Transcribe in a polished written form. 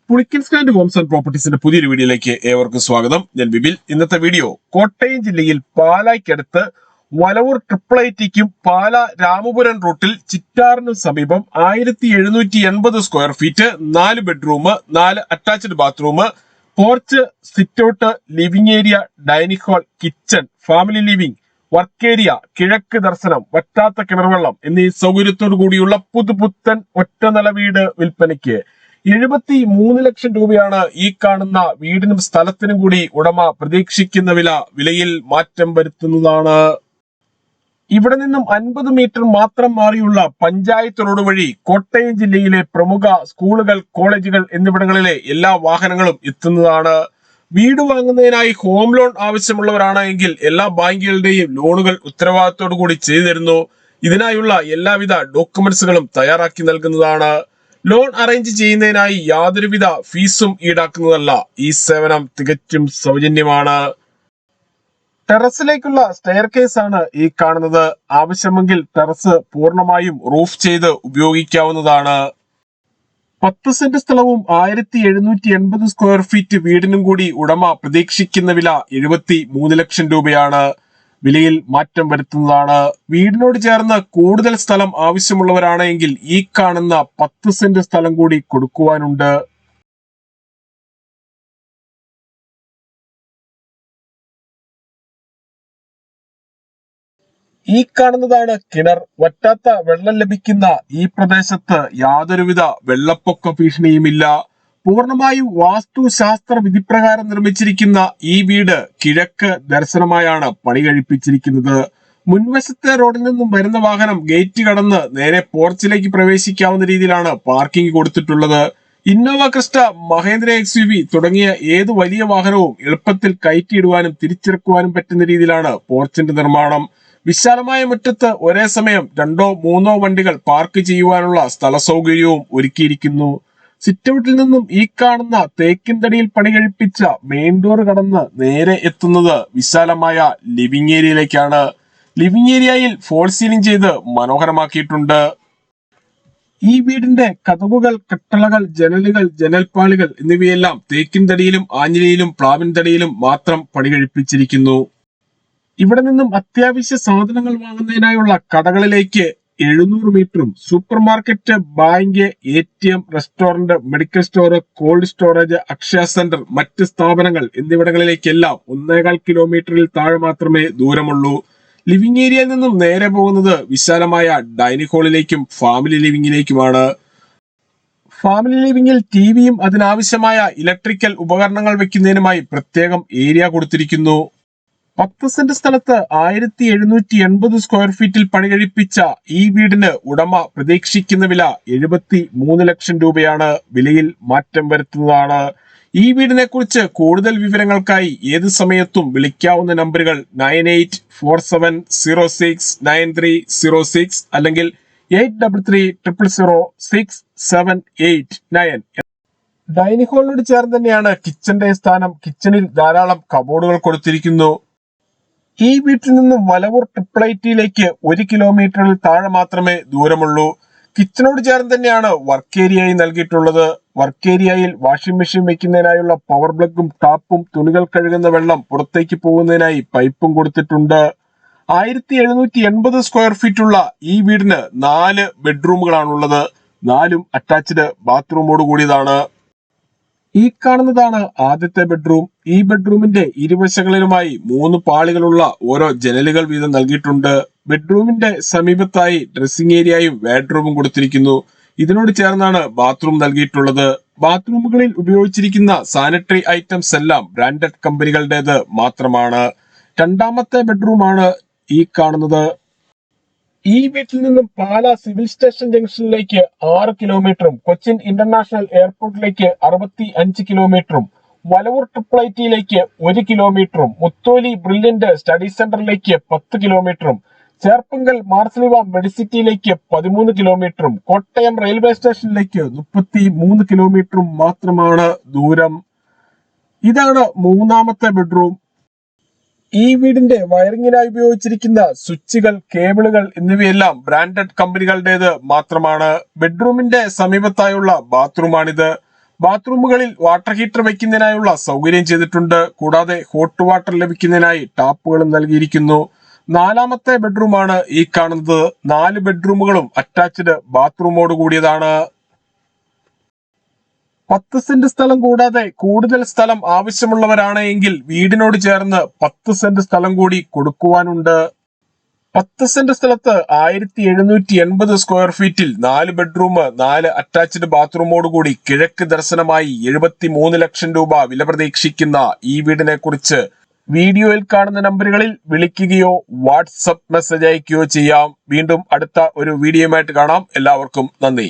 Pulikkal stand Holmes and പ്രോപ്പർട്ടീസിന്റെ പുതിയൊരു വീഡിയോയിലേക്ക് ഏവർക്കും സ്വാഗതം. ഞാൻ ബിബിൽ. ഇന്നത്തെ വീഡിയോ കോട്ടയം ജില്ലയിൽ പാലായ്ക്കടുത്ത് വലവൂർ ട്രിപ്പിൾ പാല രാമപുരം റൂട്ടിൽ ചിറ്റാറിന് സമീപം 1780 square feet, 4 bedroom, 4 attached bathroom, porch, sitout, living area, dining hall, kitchen, family living, work area, കിഴക്ക് ദർശനം, വറ്റാത്ത കിണർവെള്ളം എന്നീ സൗകര്യത്തോടു കൂടിയുള്ള പുതുപുത്തൻ ഒറ്റനില വീട് വിൽപ്പനയ്ക്ക് 73 ലക്ഷം രൂപയാണ് ഈ കാണുന്ന വീടിനും സ്ഥലത്തിനും കൂടി ഉടമ പ്രതീക്ഷിക്കുന്ന വിലയിൽ മാറ്റം വരുത്തുന്നതാണ്. ഇവിടെ നിന്നും 50 മീറ്റർ മാത്രം മാറിയുള്ള പഞ്ചായത്ത് റോഡ് വഴി കോട്ടയം ജില്ലയിലെ പ്രമുഖ സ്കൂളുകൾ, കോളേജുകൾ എന്നിവിടങ്ങളിലെ എല്ലാ വാഹനങ്ങളും എത്തുന്നതാണ്. വീട് വാങ്ങുന്നതിനായി ഹോം ലോൺ ആവശ്യമുള്ളവരാണ് എങ്കിൽ എല്ലാ ബാങ്കുകളുടെയും ലോണുകൾ ഉത്തരവാദിത്തോടു കൂടി ചെയ്തു തരുന്നു. ഇതിനായുള്ള എല്ലാവിധ ഡോക്യുമെന്റ്സുകളും തയ്യാറാക്കി നൽകുന്നതാണ്. ലോൺ അറേഞ്ച് ചെയ്യുന്നതിനായി യാതൊരുവിധ ഫീസും ഈടാക്കുന്നതല്ല. ഈ സേവനം തികച്ചും സൗജന്യമാണ്. ടെറസിലേക്കുള്ള സ്റ്റെയർ കേസ് ആണ് ഈ കാണുന്നത്. ആവശ്യമെങ്കിൽ ടെറസ് പൂർണ്ണമായും റൂഫ് ചെയ്ത് ഉപയോഗിക്കാവുന്നതാണ്. 10 സെന്റ് സ്ഥലവും 1780 സ്ക്വയർ ഫീറ്റ് വീടിനും കൂടി ഉടമ പ്രതീക്ഷിക്കുന്ന വില 73 ലക്ഷം രൂപയാണ്. വിലയിൽ മാറ്റം വരുത്തുന്നതാണ്. വീടിനോട് ചേർന്ന് കൂടുതൽ സ്ഥലം ആവശ്യമുള്ളവരാണ് എങ്കിൽ ഈ കാണുന്ന 10 സെന്റ് സ്ഥലം കൂടി കൊടുക്കുവാനുണ്ട്. ഈ കാണുന്നതാണ് കിണർ. വറ്റാത്ത വെള്ളം ലഭിക്കുന്ന ഈ പ്രദേശത്ത് യാതൊരുവിധ വെള്ളപ്പൊക്ക ഭീഷണിയുമില്ല. പൂർണ്ണമായും വാസ്തുശാസ്ത്ര വിധിപ്രകാരം നിർമ്മിച്ചിരിക്കുന്ന ഈ വീട് കിഴക്ക് ദർശനമായാണ് പണി കഴിപ്പിച്ചിരിക്കുന്നത്. മുൻവശത്തെ റോഡിൽ നിന്നും വരുന്ന വാഹനം ഗേറ്റ് കടന്ന് നേരെ പോർച്ചിലേക്ക് പ്രവേശിക്കാവുന്ന രീതിയിലാണ് പാർക്കിംഗ് കൊടുത്തിട്ടുള്ളത്. ഇന്നോവ ക്രിസ്റ്റ, മഹേന്ദ്ര XUV തുടങ്ങിയ ഏത് വലിയ വാഹനവും എളുപ്പത്തിൽ കയറ്റിയിടുവാനും തിരിച്ചിറക്കുവാനും പറ്റുന്ന രീതിയിലാണ് പോർച്ചിന്റെ നിർമ്മാണം. വിശാലമായ മുറ്റത്ത് ഒരേ സമയം 2 or 3 വണ്ടികൾ പാർക്ക് ചെയ്യുവാനുള്ള സ്ഥല സൗകര്യവും ഒരുക്കിയിരിക്കുന്നു. സിറ്റൗട്ടിൽ നിന്നും ഈ കാണുന്ന തേക്കിൻ തടിയിൽ പണി കഴിപ്പിച്ച മെയിൻ ഡോർ കടന്ന് നേരെ എത്തുന്നത് വിശാലമായ ലിവിംഗ് ഏരിയയിലേക്കാണ്. ലിവിംഗ് ഏരിയയിൽ ഫോൾ സീലിംഗ് ചെയ്ത് മനോഹരമാക്കിയിട്ടുണ്ട്. ഈ വീടിന്റെ കതകുകൾ, കട്ടളകൾ, ജനലുകൾ, ജനൽപ്പാളികൾ എന്നിവയെല്ലാം തേക്കിൻ തടിയിലും ആഞ്ഞിലിയിലും പ്ലാവിൻ തടിയിലും മാത്രം പണി കഴിപ്പിച്ചിരിക്കുന്നു. ഇവിടെ നിന്നും അത്യാവശ്യ സാധനങ്ങൾ വാങ്ങുന്നതിനായുള്ള കടകളിലേക്ക് 700 മീറ്ററും super market, bank, ATM, restaurant, medical store, cold storage, Akshaya centre, മറ്റ് സ്ഥാപനങ്ങൾ എന്നിവിടങ്ങളിലേക്കെല്ലാം 1.25 കിലോമീറ്ററിൽ താഴെ മാത്രമേ ദൂരമുള്ളൂ. ലിവിംഗ് ഏരിയയിൽ നിന്നും നേരെ പോകുന്നത് വിശാലമായ ഡൈനിങ് ഹാളിലേക്കും ഫാമിലി ലിവിംഗിലേക്കുമാണ്. ഫാമിലി ലിവിംഗിൽ ടിവിയും അതിനാവശ്യമായ ഇലക്ട്രിക്കൽ ഉപകരണങ്ങൾ വെക്കുന്നതിനുമായി പ്രത്യേകം ഏരിയ കൊടുത്തിരിക്കുന്നു. 10 സെന്റ് സ്ഥലത്ത് 1780 സ്ക്വയർ ഫീറ്റിൽ പണി കഴിപ്പിച്ച ഈ വീടിന് ഉടമ പ്രതീക്ഷിക്കുന്ന വില 73 ലക്ഷം രൂപയാണ്. വിലയിൽ മാറ്റം വരുത്തുന്നതാണ്. ഈ വീടിനെ കുറിച്ച് കൂടുതൽ വിവരങ്ങൾക്കായി ഏത് സമയത്തും വിളിക്കാവുന്ന നമ്പറുകൾ 9847069306 അല്ലെങ്കിൽ 83300678 ഡൈനിങ് ഹാളിനോട് ചേർന്ന് തന്നെയാണ് കിച്ചന്റെ സ്ഥാനം. കിച്ചണിൽ ധാരാളം കബോർഡുകൾ കൊടുത്തിരിക്കുന്നു. ഈ വീട്ടിൽ നിന്നും വലവൂർ ട്രിപ്പിൾ 1 കിലോമീറ്ററിൽ താഴെ മാത്രമേ ദൂരമുള്ളൂ. കിച്ചണോട് ചേർന്ന് തന്നെയാണ് വർക്ക് ഏരിയയായി നൽകിയിട്ടുള്ളത്. വർക്ക് ഏരിയയിൽ വാഷിംഗ് മെഷീൻ വെക്കുന്നതിനായുള്ള പവർ പ്ലഗും ടാപ്പും, തുണികൾ കഴുകുന്ന വെള്ളം പുറത്തേക്ക് പോകുന്നതിനായി പൈപ്പും കൊടുത്തിട്ടുണ്ട്. 1780 സ്ക്വയർ ഫീറ്റ് ഉള്ള ഈ വീടിന് 4 ബെഡ്റൂമുകളാണുള്ളത്. 4ഉം അറ്റാച്ച്ഡ് ബാത്റൂമോട് കൂടിയതാണ്. ഈ കാണുന്നതാണ് ആദ്യത്തെ ബെഡ്റൂം. ഈ ബെഡ്റൂമിന്റെ ഇരുവശങ്ങളിലുമായി 3 പാളികളുള്ള ഓരോ ജനലുകൾ വീതം നൽകിയിട്ടുണ്ട്. ബെഡ്റൂമിന്റെ സമീപത്തായി ഡ്രസ്സിംഗ് ഏരിയയും വാർഡ്രോബും കൊടുത്തിരിക്കുന്നു. ഇതിനോട് ചേർന്നാണ് ബാത്റൂം നൽകിയിട്ടുള്ളത്. ബാത്റൂമുകളിൽ ഉപയോഗിച്ചിരിക്കുന്ന സാനിറ്ററി ഐറ്റംസ് എല്ലാം ബ്രാൻഡഡ് കമ്പനികളുടേത് മാത്രമാണ്. രണ്ടാമത്തെ ബെഡ്റൂമാണ് ഈ കാണുന്നത്. ഈ വീട്ടിൽ നിന്നും പാല സിവിൽ സ്റ്റേഷൻ ജംഗ്ഷനിലേക്ക് 6 കിലോമീറ്ററും കൊച്ചിൻ ഇന്റർനാഷണൽ എയർപോർട്ടിലേക്ക് 65 കിലോമീറ്ററും വലവൂർ ട്രിപ്പിൾ 1 കിലോമീറ്ററും മുത്തോലി ബ്രില്യന്റ് സ്റ്റഡി സെന്ററിലേക്ക് 10 കിലോമീറ്ററും ചേർപ്പങ്കൽ മാർസലിവ മെഡിസിറ്റിയിലേക്ക് 13 കിലോമീറ്ററും കോട്ടയം റെയിൽവേ സ്റ്റേഷനിലേക്ക് 33 കിലോമീറ്ററും മാത്രമാണ് ദൂരം. ഇതാണ് മൂന്നാമത്തെ ബെഡ്റൂം. ഈ വീടിന്റെ വയറിങ്ങിനായി ഉപയോഗിച്ചിരിക്കുന്ന സ്വിച്ചുകൾ, കേബിളുകൾ എന്നിവയെല്ലാം ബ്രാൻഡഡ് കമ്പനികളുടേത് മാത്രമാണ്. ബെഡ്റൂമിന്റെ സമീപത്തായുള്ള ബാത്റൂമാണിത്. ബാത്റൂമുകളിൽ വാട്ടർ ഹീറ്റർ വയ്ക്കുന്നതിനായുള്ള സൗകര്യം ചെയ്തിട്ടുണ്ട്. കൂടാതെ ഹോട്ട് വാട്ടർ ലഭിക്കുന്നതിനായി ടാപ്പുകളും നൽകിയിരിക്കുന്നു. 4ാമത്തെ ബെഡ്റൂമാണ് ഈ കാണുന്നത്. 4 ബെഡ്റൂമുകളും അറ്റാച്ച്ഡ് ബാത്റൂമോട് കൂടിയതാണ്. 10 സെന്റ് സ്ഥലം കൂടാതെ കൂടുതൽ സ്ഥലം ആവശ്യമുള്ളവരാണ് എങ്കിൽ വീടിനോട് ചേർന്ന് 10 സെന്റ് സ്ഥലം കൂടി കൊടുക്കുവാനുണ്ട്. 10 സെന്റ് സ്ഥലത്ത് 1780 സ്ക്വയർ ഫീറ്റിൽ 4 ബെഡ്റൂം 4 അറ്റാച്ച്ഡ് ബാത്റൂമോട് കൂടി കിഴക്ക് ദർശനമായി 73 ലക്ഷം രൂപ വില പ്രതീക്ഷിക്കുന്ന ഈ വീടിനെ കുറിച്ച് വീഡിയോയിൽ കാണുന്ന നമ്പറുകളിൽ വിളിക്കുകയോ വാട്സപ്പ് മെസ്സേജ് അയക്കുകയോ ചെയ്യാം. വീണ്ടും അടുത്ത ഒരു വീഡിയോയുമായിട്ട് കാണാം. എല്ലാവർക്കും നന്ദി.